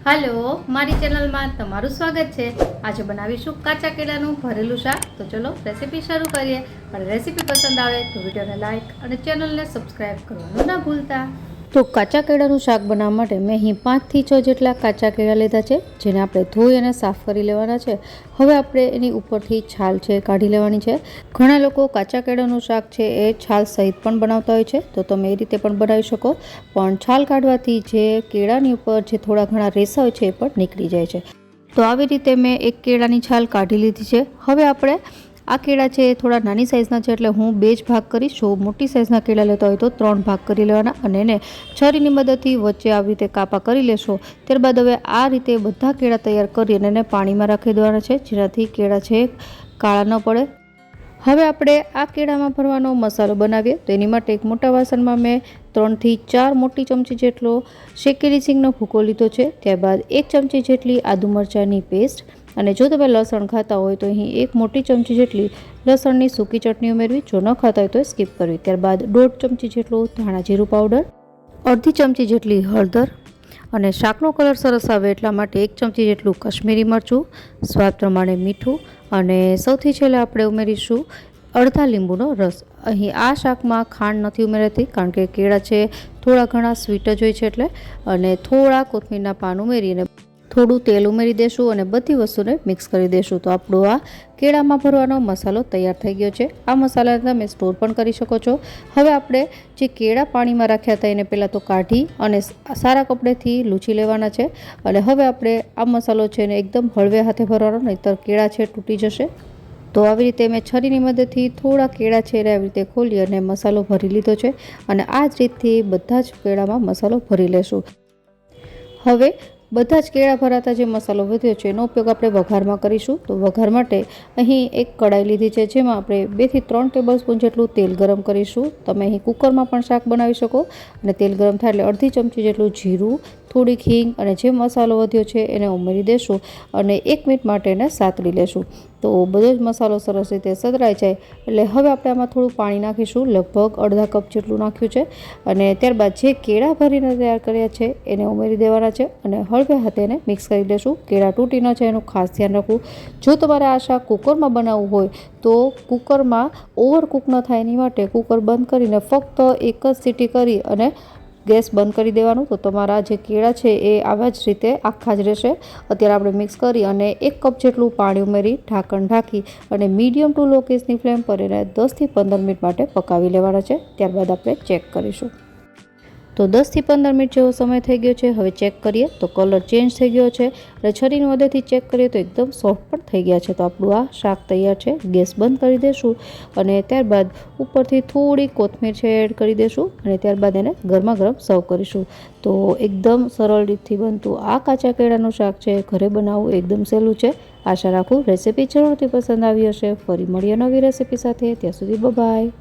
Hello मारी channel में तमारू स्वागत है। आज बनावीशुं काचा केळानुं भरेलुं शाक। तो चलो रेसिपी शुरू करिए। और रेसिपी पसंद आवे तो वीडियो ने लाइक और चेनल ने सब्सक्राइब करवानुं ना भूलता। तो काचा केळानुं शाक बनाववा माटे मैं अहीं 5 થી 6 जेटला काचा केळा लीधा छे, जेने आपणे धोई अने साफ करी लेवाना छे। हवे आपणे एनी उपरथी छाल छे काढी लेवानी छे। घणा लोको काचा केळानुं शाक छे ए छाल सहित पण बनावता होय छे, तो तमे ए रीते पण बनावी शको। पण छाल काढवाथी जे केळानी उपर जे थोड़ा घणा रेसा होय छे ए पण निकળી जाय छे। तो આવી રીતે મેં એક કેળાની છાલ કાઢી લીધી છે। હવે આપણે આ કેળા છે થોડા નાની સાઇઝના છે, એટલે હું 2 જ ભાગ કરીશ। જો મોટી સાઇઝના કેળા લેતા હોય તો 3 ભાગ કરી લેવાના અને એને છરીની મદદથી વચ્ચે આવી રીતે કાપા કરી લેશો। ત્યારબાદ હવે આ રીતે બધા કેળા તૈયાર કરી અને એને પાણીમાં રાખી દેવાના છે, જેનાથી કેળા છે કાળા ન પડે। હવે આપણે આ કેળામાં ભરવાનો મસાલો બનાવીએ। તો એની માટે એક મોટા વાસણમાં મેં 3 થી 4 મોટી ચમચી જેટલો શેકેલી સિંગનો ભૂકો લીધો છે। ત્યારબાદ 1 ચમચી જેટલી આદુ મરચાંની પેસ્ટ, અને જો તમે લસણ ખાતા હોય તો અહીં 1 મોટી ચમચી જેટલી લસણની સૂકી ચટણી ઉમેરવી, જો ન ખાતા હોય તો સ્કીપ કરવી। ત્યારબાદ 1.5 ચમચી જેટલો ધાણા જીરું પાવડર, અડધી ચમચી જેટલી હળદર, અને શાકનો કલર સરસ આવે એટલા માટે 1 ચમચી જેટલું કશ્મીરી મરચું, સ્વાદ પ્રમાણે મીઠું, અને સૌથી છેલ્લે આપણે ઉમેરીશું અડધા લીંબુનો રસ। અહીં આ શાકમાં ખાંડ નથી ઉમેરાતી, કારણ કે કેળા છે થોડા ઘણા સ્વીટ જ હોય છે એટલે। અને થોડા કોથમીરના પાન ઉમેરીને થોડું તેલ ઉમેરી દેશું અને બધી વસ્તુને મિક્સ કરી દેશું। તો આપણો આ કેળામાં ભરવાનો મસાલો તૈયાર થઈ ગયો છે। આ મસાલાને તમે સ્ટોર પણ કરી શકો છો। હવે આપણે જે કેળા પાણીમાં રાખ્યા હતા એને પહેલાં તો કાઢી અને સારા કપડેથી લૂછી લેવાના છે। અને હવે આપણે આ મસાલો છે એને એકદમ હળવે હાથે ભરવાનો, નહીંતર કેળા છે તૂટી જશે। તો આવી રીતે મેં છરીની મદદથી થોડા કેળા છે આવી રીતે ખોલી અને મસાલો ભરી લીધો છે, અને આ જ રીતથી બધા જ કેળામાં મસાલો ભરી લેશું। હવે બધા જ કેળા ભરાતા જે મસાલો વધ્યો છે એનો ઉપયોગ આપણે વઘારમાં કરીશું। તો વઘાર માટે અહીં એક કડાઈ લીધી છે, જેમાં આપણે 2 થી 3 ટેબલસ્પૂન જેટલું તેલ ગરમ કરીશું। તમે અહીં કુકરમાં પણ શાક બનાવી શકો। અને તેલ ગરમ થાય એટલે અડધી ચમચી જેટલું જીરું, થોડીક હિંગ અને જે મસાલો વધ્યો છે એને ઉમેરી દેશું અને 1 મિનિટ માટે એને સાતળી લેશું। તો બધો જ મસાલો સરસ રીતે સતરાઈ જાય એટલે હવે આપણે આમાં થોડું પાણી નાખીશું, લગભગ અડધા કપ જેટલું નાખ્યું છે। અને ત્યારબાદ જે કેળા ભરીને તૈયાર કર્યા છે એને ઉમેરી દેવાના છે અને હળવે હાથે એને મિક્સ કરી દેશું। કેળા તૂટી ન જાય એનું ખાસ ધ્યાન રાખવું। જો તમારે આ શાક કુકરમાં બનાવવું હોય તો કુકરમાં ઓવરકુક ન થાય એની માટે કુકર બંધ કરીને ફક્ત એક જ સીટી કરી અને ગેસ બંધ કરી દેવાનું। તો તમારા જે કેળા છે એ આવા જ રીતે આખા જ રહેશે। અત્યારે આપણે મિક્સ કરી અને 1 કપ જેટલું પાણી ઉમેરી ઢાંકણ ઢાંકી અને મીડિયમ ટુ લો ગેસની ફ્લેમ પર એને 10 થી 15 મિનિટ માટે પકાવી લેવાના છે। ત્યારબાદ આપણે ચેક કરીશું। તો 10 થી 15 મિનિટ જેવો સમય થઈ ગયો છે। હવે ચેક કરીએ તો કલર ચેન્જ થઈ ગયો છે, અને છરીની મદદથી ચેક કરીએ તો એકદમ સોફ્ટ પણ થઈ ગયા છે। તો આપણું આ શાક તૈયાર છે। ગેસ બંધ કરી દેશું અને ત્યારબાદ ઉપરથી થોડી કોથમીર છે એડ કરી દેશું અને ત્યારબાદ એને ગરમા ગરમ સર્વ કરીશું। તો એકદમ સરળ રીતથી બનતું આ કાચા કેળાનું શાક છે ઘરે બનાવવું એકદમ સહેલું છે। આશા રાખું રેસિપી જરૂરથી પસંદ આવી હશે। ફરી મળીએ નવી રેસિપી સાથે, ત્યાં સુધી બાય બાય।